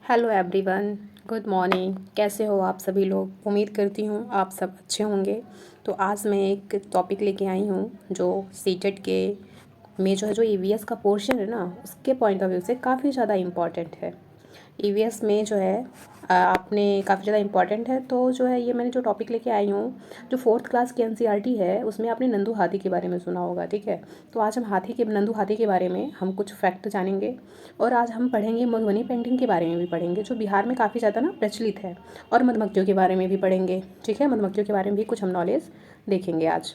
Hello everyone, good morning. कैसे हो आप सभी लोग? उम्मीद करती हूँ आप सब अच्छे होंगे। तो आज मैं एक टॉपिक लेके आई हूँ जो सीटेट के में जो ईवीएस का पोर्शन है ना, उसके पॉइंट ऑफ व्यू से काफ़ी ज़्यादा इम्पॉर्टेंट है। ईवीएस में जो है आपने काफ़ी ज़्यादा इम्पॉर्टेंट है। तो जो है ये मैंने जो टॉपिक लेके आई हूँ, जो फोर्थ क्लास की एनसीईआरटी है, उसमें आपने नंदू हाथी के बारे में सुना होगा। ठीक है, तो आज हम नंदू हाथी के बारे में हम कुछ फैक्ट जानेंगे। और आज हम पढ़ेंगे मधुबनी पेंटिंग के बारे में भी पढ़ेंगे, जो बिहार में काफ़ी ज़्यादा ना प्रचलित है। और मधुमक्खियों के बारे में भी पढ़ेंगे। ठीक है, मधुमक्खियों के बारे में भी कुछ हम नॉलेज देखेंगे आज।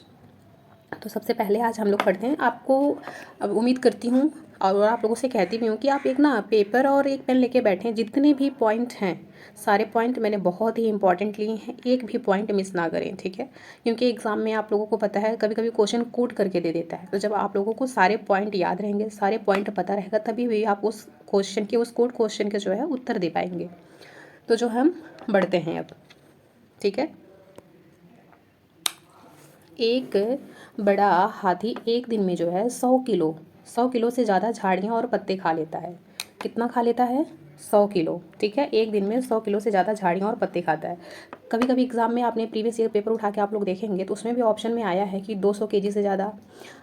तो सबसे पहले आज हम लोग पढ़ते हैं। आपको अब उम्मीद करती हूँ और आप लोगों से कहती भी हूँ कि आप एक ना पेपर और एक पेन लेके बैठें। जितने भी पॉइंट हैं, सारे पॉइंट मैंने बहुत ही इंपॉर्टेंट लिए हैं, एक भी पॉइंट मिस ना करें। ठीक है, क्योंकि एग्ज़ाम में आप लोगों को पता है कभी कभी क्वेश्चन कोट करके दे देता है। तो जब आप लोगों को सारे पॉइंट याद रहेंगे, सारे पॉइंट पता रहेगा, तभी भी आप उस क्वेश्चन के, उस कोट क्वेश्चन के जो है उत्तर दे पाएंगे। तो जो हम बढ़ते हैं अब। ठीक है, एक बड़ा हाथी एक दिन में जो है 100 किलो से ज़्यादा झाड़ियाँ और पत्ते खा लेता है। कितना खा लेता है? 100 किलो। ठीक है, एक दिन में 100 किलो से ज़्यादा झाड़ियाँ और पत्ते खाता है। कभी कभी एग्जाम में आपने प्रीवियस ईयर पेपर उठा के आप लोग देखेंगे तो उसमें भी ऑप्शन में आया है कि 200 kg से ज़्यादा,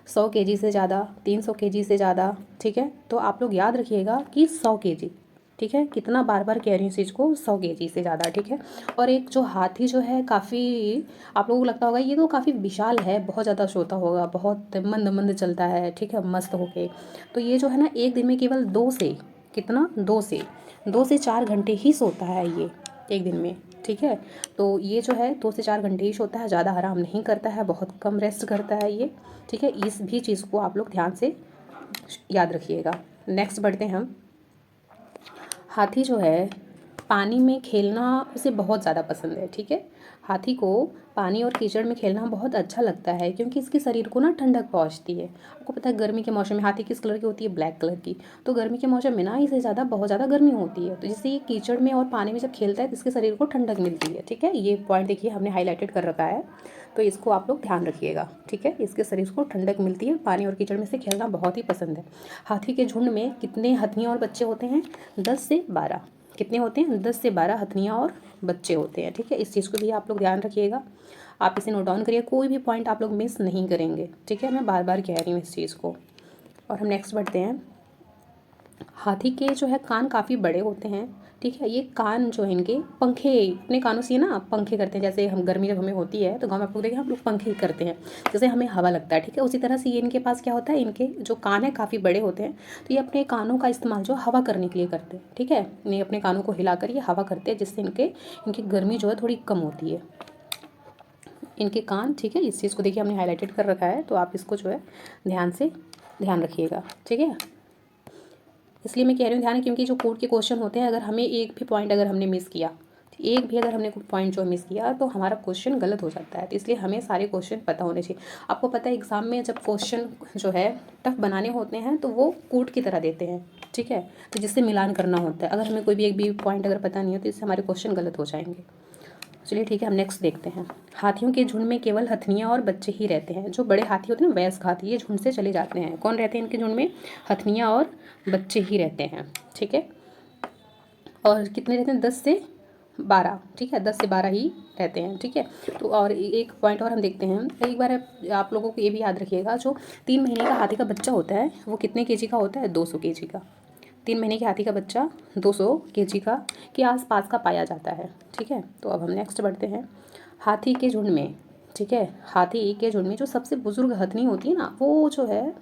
100 kg से ज़्यादा, 300 kg से ज़्यादा। ठीक है, तो आप लोग याद रखिएगा कि 100 kg। ठीक है, कितना बार बार कह रही हूँ इस चीज़ को, 100 kg से ज़्यादा। ठीक है, और एक जो हाथी जो है काफ़ी, आप लोगों को लगता होगा ये तो काफ़ी विशाल है, बहुत ज़्यादा सोता होगा, बहुत मंद मंद चलता है। ठीक है, मस्त होके। तो ये जो है ना, एक दिन में केवल दो से 4 घंटे ही सोता है ये एक दिन में। ठीक है, तो ये जो है 2 से 4 घंटे ही सोता है, ज़्यादा आराम नहीं करता है, बहुत कम रेस्ट करता है ये। ठीक है, इस भी चीज़ को आप लोग ध्यान से याद रखिएगा। नेक्स्ट बढ़ते हैं हम। हाथी जो है पानी में खेलना उसे बहुत ज़्यादा पसंद है। ठीक है, हाथी को पानी और कीचड़ में खेलना बहुत अच्छा लगता है, क्योंकि इसके शरीर को ना ठंडक पहुंचती है। आपको पता है गर्मी के मौसम में हाथी किस कलर की होती है? ब्लैक कलर की। तो गर्मी के मौसम में ना इसे ज़्यादा बहुत ज़्यादा गर्मी होती है, तो जिससे ये कीचड़ में और पानी में जब खेलता है तो इसके शरीर को ठंडक मिलती है। ठीक है, ये पॉइंट देखिए हमने हाईलाइटेड कर रखा है, तो इसको आप लोग ध्यान रखिएगा। ठीक है, इसके शरीर को ठंडक मिलती है, पानी और कीचड़ में से खेलना बहुत ही पसंद है। हाथी के झुंड में कितने हथिनियाँ और बच्चे होते हैं? 10 से 12। कितने होते हैं? 10 से 12 हथनियाँ और बच्चे होते हैं। ठीक है, इस चीज़ को भी आप लोग ध्यान रखिएगा। आप इसे नोट डाउन करिए, कोई भी पॉइंट आप लोग मिस नहीं करेंगे। ठीक है, मैं बार बार कह रही हूँ इस चीज़ को। और हम नेक्स्ट बढ़ते हैं। हाथी के जो है कान काफ़ी बड़े होते हैं। ठीक है, ये कान जो है इनके पंखे, अपने कानों से ना पंखे करते हैं। जैसे हम गर्मी जब हमें होती है तो गाँव में आप लोग देखें, हम लोग पंखे करते हैं, जैसे हमें हवा लगता है। ठीक है, उसी तरह से ये इनके पास क्या होता है, इनके जो कान है काफ़ी बड़े होते हैं, तो ये अपने कानों का इस्तेमाल जो हवा करने के लिए करते हैं। ठीक है, ये अपने कानों को हिलाकर ये हवा करते हैं, जिससे इनकी गर्मी जो है थोड़ी कम होती है, इनके कान। ठीक है, इस चीज़ को देखिए हमने हाईलाइटेड कर रखा है, तो आप इसको जो है ध्यान रखिएगा। ठीक है, इसलिए मैं कह रही हूँ ध्यान, क्योंकि जो कोर्ट के क्वेश्चन होते हैं, अगर हमें एक भी पॉइंट अगर हमने मिस किया, एक भी अगर हमने पॉइंट जो मिस किया, तो हमारा क्वेश्चन गलत हो जाता है। तो इसलिए हमें सारे क्वेश्चन पता होने चाहिए। आपको पता है एग्जाम में जब क्वेश्चन जो है टफ बनाने होते हैं तो वो कोर्ट की तरह देते हैं। ठीक है, तो जिससे मिलान करना होता है। अगर हमें कोई भी एक भी पॉइंट अगर पता नहीं हो तो इससे हमारे क्वेश्चन गलत हो जाएंगे। चलिए ठीक है, हम नेक्स्ट देखते हैं। हाथियों के झुंड में केवल हथनियाँ और बच्चे ही रहते हैं। जो बड़े हाथी होते हैं ना, वयस्क हाथी, ये झुंड से चले जाते हैं। कौन रहते हैं इनके झुंड में? हथनियाँ और बच्चे ही रहते हैं। ठीक है, और कितने रहते हैं? 10 से 12। ठीक है, 10 से 12 ही रहते हैं। ठीक है, तो और एक पॉइंट और हम देखते हैं। एक बार आप लोगों को ये भी याद रखिएगा, जो 3 महीने का हाथी का बच्चा होता है वो कितने केजी का होता है? 200 kg का। 3 महीने के हाथी का बच्चा 200 kg का के आसपास का पाया जाता है। ठीक है, तो अब हम नेक्स्ट बढ़ते हैं। हाथी के झुंड में, ठीक है, हाथी के झुंड में जो सबसे बुजुर्ग हथनी होती है ना, वो जो है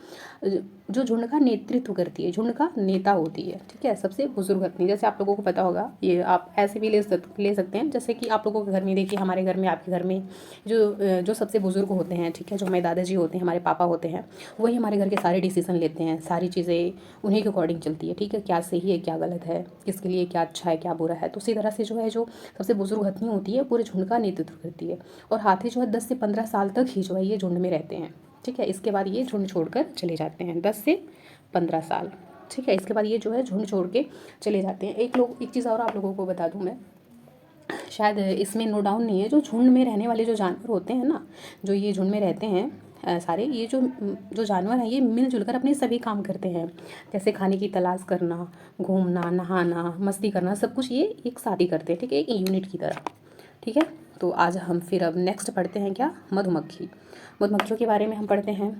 जो झुंड का नेतृत्व करती है, झुंड का नेता होती है। ठीक है, सबसे बुजुर्ग हथनी। जैसे आप लोगों को पता होगा, ये आप ऐसे भी ले सकते हैं, जैसे कि आप लोगों के घर में देखिए, हमारे घर में, आपके घर में जो सबसे बुजुर्ग होते हैं, ठीक है, जो हमारे दादाजी होते हैं, हमारे पापा होते हैं, वही हमारे घर के सारे डिसीजन लेते हैं, सारी चीज़ें उन्हीं के अकॉर्डिंग चलती है। ठीक है, क्या सही है, क्या गलत है, किसके लिए क्या अच्छा है, क्या बुरा है। तो उसी तरह से जो सबसे बुजुर्ग हथनी होती है, पूरे झुंड का नेतृत्व करती है। और हाथी जो है 10 से 15 साल तक ही जो है ये झुंड में रहते हैं। ठीक है, इसके बाद ये झुंड छोड़कर चले जाते हैं, 10 से 15 साल। ठीक है, इसके बाद ये जो है झुंड छोड़ के चले जाते हैं। एक चीज़ और आप लोगों को बता दूं मैं, शायद इसमें नो डाउन नहीं है, जो झुंड में रहने वाले जो जानवर होते हैं ना, जो ये झुंड में रहते हैं, सारे ये जो जानवर हैं ये मिलजुल कर अपने सभी काम करते हैं, जैसे खाने की तलाश करना, घूमना, नहाना, मस्ती करना, सब कुछ ये एक साथ ही करते हैं, ठीक है, एक यूनिट की तरह। ठीक है, तो आज हम फिर अब नेक्स्ट पढ़ते हैं क्या, मधुमक्खी। मधुमक्खियों के बारे में हम पढ़ते हैं।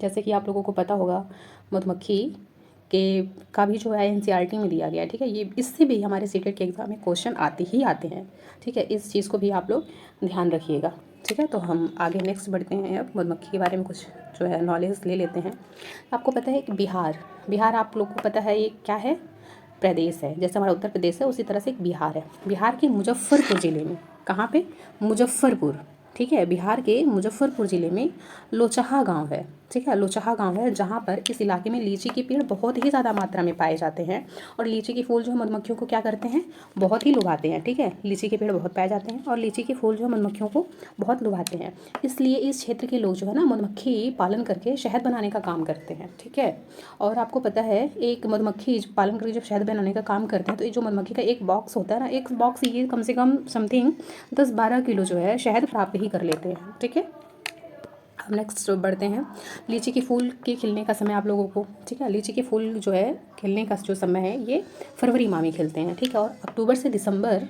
जैसे कि आप लोगों को पता होगा मधुमक्खी के का भी जो है एनसीईआरटी में दिया गया है। ठीक है, ये इससे भी हमारे सीटेट के एग्ज़ाम में क्वेश्चन आते ही आते हैं। ठीक है, इस चीज़ को भी आप लोग ध्यान रखिएगा। ठीक है, तो हम आगे नेक्स्ट बढ़ते हैं। अब मधुमक्खी के बारे में कुछ जो है नॉलेज ले लेते हैं। आपको पता है कि बिहार आप लोग को पता है ये क्या है, प्रदेश है। जैसे हमारा उत्तर प्रदेश है उसी तरह से एक बिहार है। बिहार के मुजफ्फरपुर ज़िले में, कहाँ पे, मुजफ्फरपुर, ठीक है, बिहार के मुजफ्फरपुर ज़िले में लोचहा गांव है। ठीक है, लोचहा गांव है जहाँ पर इस इलाके में लीची के पेड़ बहुत ही ज़्यादा मात्रा में पाए जाते हैं। और लीची के फूल जो है मधुमक्खियों को क्या करते हैं, बहुत ही लुभाते हैं। ठीक है, लीची के पेड़ बहुत पाए जाते हैं और लीची के फूल जो है मधुमक्खियों को बहुत लुभाते हैं। इसलिए इस क्षेत्र के लोग जो है ना मधुमक्खी पालन करके शहद बनाने का काम करते हैं। ठीक है, और आपको पता है एक मधुमक्खी पालन करके जब शहद बनाने का काम करते हैं तो ये जो मधुमक्खी का एक बॉक्स होता है ना, एक बॉक्स ये कम से कम समथिंग 10-12 किलो जो है शहद प्राप्त ही कर लेते हैं। ठीक है, अब नेक्स्ट बढ़ते हैं। लीची के फूल के खिलने का समय आप लोगों को, ठीक है, लीची के फूल जो है खिलने का जो समय है ये फरवरी माह में खिलते हैं। ठीक है, और अक्टूबर से दिसंबर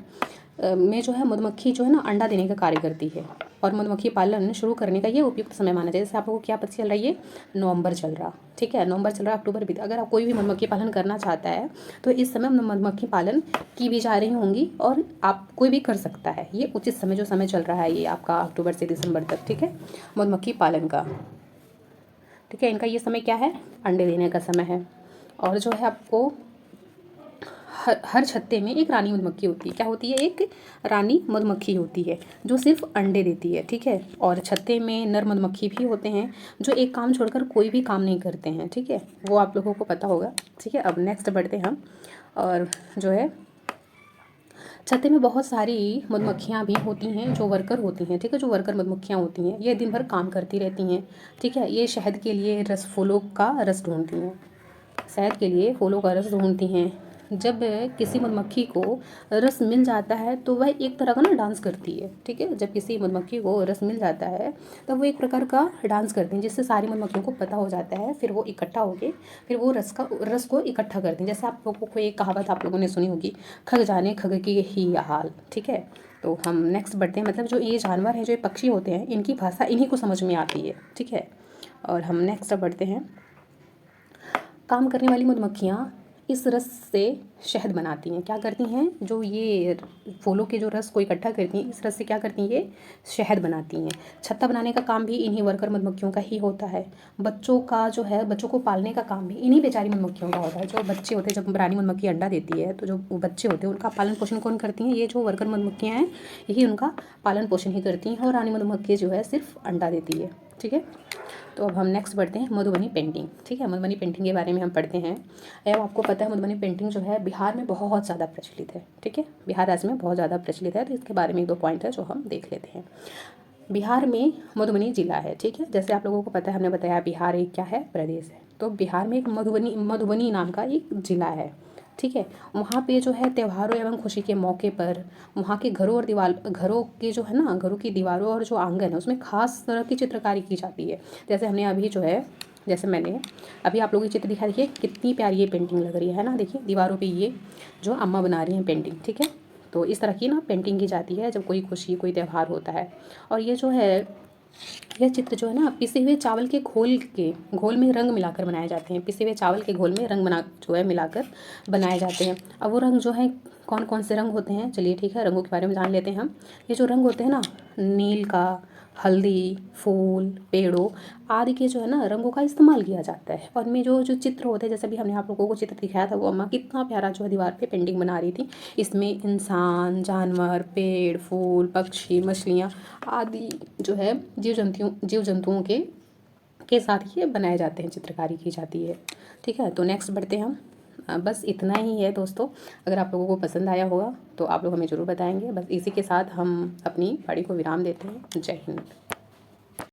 में जो है मधुमक्खी जो है ना अंडा देने का कार्य करती है। और मधुमक्खी पालन शुरू करने का ये उपयुक्त समय माना जाए। जैसे आप लोगों को क्या पता चल रहा है, ये नवंबर चल रहा, ठीक है, नवंबर चल रहा, अक्टूबर भी। अगर आप कोई भी मधुमक्खी पालन करना चाहता है तो इस समय मधुमक्खी पालन की भी जा रही होंगी और आप कोई भी कर सकता है। ये उचित समय जो समय चल रहा है ये आपका अक्टूबर से दिसंबर तक। ठीक है, मधुमक्खी पालन का, ठीक है, इनका ये समय क्या है, अंडे देने का समय है। और जो है आपको हर छत्ते में एक रानी मधुमक्खी होती है। क्या होती है, एक रानी मधुमक्खी होती है जो सिर्फ अंडे देती है। ठीक है, और छत्ते में नर मधुमक्खी भी होते हैं जो एक काम छोड़कर कोई भी काम नहीं करते हैं। ठीक है, वो आप लोगों को पता होगा। ठीक है, अब नेक्स्ट बढ़ते हैं हम। और जो है छत्ते में बहुत सारी मधुमक्खियाँ भी होती हैं जो वर्कर होती हैं। ठीक है, जो वर्कर मधुमक्खियाँ होती हैं ये दिन भर काम करती रहती हैं। ठीक है, ये शहद के लिए फूलों का रस ढूंढती हैं, शहद के लिए फूलों का रस ढूंढती हैं। जब किसी मधुमक्खी को रस मिल जाता है तो वह एक तरह का ना डांस करती है। ठीक है, जब किसी मधुमक्खी को रस मिल जाता है तब वो एक प्रकार का डांस करती हैं, जिससे सारी मधुमक्खियों को पता हो जाता है। फिर वो इकट्ठा होके फिर वो रस को इकट्ठा करती हैं। जैसे आप लोगों को एक कहावत आप लोगों ने सुनी होगी, खग जाने खग की ही हाल। ठीक है, तो हम नेक्स्ट बढ़ते हैं। मतलब जो ये जानवर हैं, जो ये पक्षी होते हैं, इनकी भाषा इन्हीं को समझ में आती है। ठीक है, और हम नेक्स्ट बढ़ते हैं। काम करने वाली मधुमक्खियाँ इस रस से शहद बनाती हैं। क्या करती हैं, जो ये फूलों के जो रस को इकट्ठा करती हैं, इस रस से क्या करती हैं, ये शहद बनाती हैं। छत्ता बनाने का काम भी इन्हीं वर्कर मधुमक्खियों का ही होता है। बच्चों का जो है, बच्चों को पालने का काम भी इन्हीं बेचारी मधुमक्खियों का होता है। जो बच्चे होते हैं, जब रानी मधुमक्खी अंडा देती है तो जो बच्चे होते हैं उनका पालन पोषण कौन करती हैं, ये जो वर्कर मधुमक्खियाँ हैं यही उनका पालन पोषण ही करती हैं। और रानी मधुमक्खी जो है सिर्फ अंडा देती है। ठीक है, तो अब हम नेक्स्ट बढ़ते हैं मधुबनी पेंटिंग। ठीक है, मधुबनी पेंटिंग के बारे में हम पढ़ते हैं। एवं आपको पता है मधुबनी पेंटिंग जो है बिहार में बहुत ज़्यादा प्रचलित है। ठीक है, बिहार राज्य में बहुत ज़्यादा प्रचलित है। तो इसके बारे में 1-2 पॉइंट है जो हम देख लेते हैं। बिहार में मधुबनी जिला है। ठीक है, जैसे आप लोगों को पता है, हमने बताया बिहार एक क्या है, प्रदेश है। तो बिहार में एक मधुबनी नाम का एक जिला है। ठीक है, वहाँ पे जो है त्योहारों एवं खुशी के मौके पर वहाँ के घरों के जो है ना, घरों की दीवारों और जो आंगन है उसमें खास तरह की चित्रकारी की जाती है। जैसे हमने अभी जो है, जैसे मैंने अभी आप लोगों की चित्र दिखा, देखिए कितनी प्यारी ये पेंटिंग लग रही है ना। देखिए दीवारों पे ये जो अम्मा बना रही हैं पेंटिंग। ठीक है, तो इस तरह की ना पेंटिंग की जाती है जब कोई खुशी, कोई त्यौहार होता है। और ये जो है, यह चित्र जो है ना पिसे हुए चावल के घोल में रंग मिलाकर बनाए जाते हैं। पिसे हुए चावल के घोल में रंग मिलाकर बनाए जाते हैं। अब वो रंग जो है कौन कौन से रंग होते हैं, चलिए ठीक है, रंगों के बारे में जान लेते हैं हम। ये जो रंग होते हैं ना, नील का, हल्दी, फूल, पेड़ों आदि के जो है ना रंगों का इस्तेमाल किया जाता है। और इनमें जो जो चित्र होते हैं, जैसे भी हमने आप लोगों को चित्र दिखाया था, वो अम्मा कितना प्यारा जो है दीवार पे पेंटिंग बना रही थी। इसमें इंसान, जानवर, पेड़, फूल, पक्षी, मछलियाँ आदि जो है जीव जंतुओं के साथ ये बनाए जाते हैं, चित्रकारी की जाती है। ठीक है, तो नेक्स्ट बढ़ते हैं हम। बस इतना ही है दोस्तों। अगर आप लोगों को पसंद आया होगा तो आप लोग हमें ज़रूर बताएंगे। बस इसी के साथ हम अपनी पढ़ाई को विराम देते हैं। जय हिंद।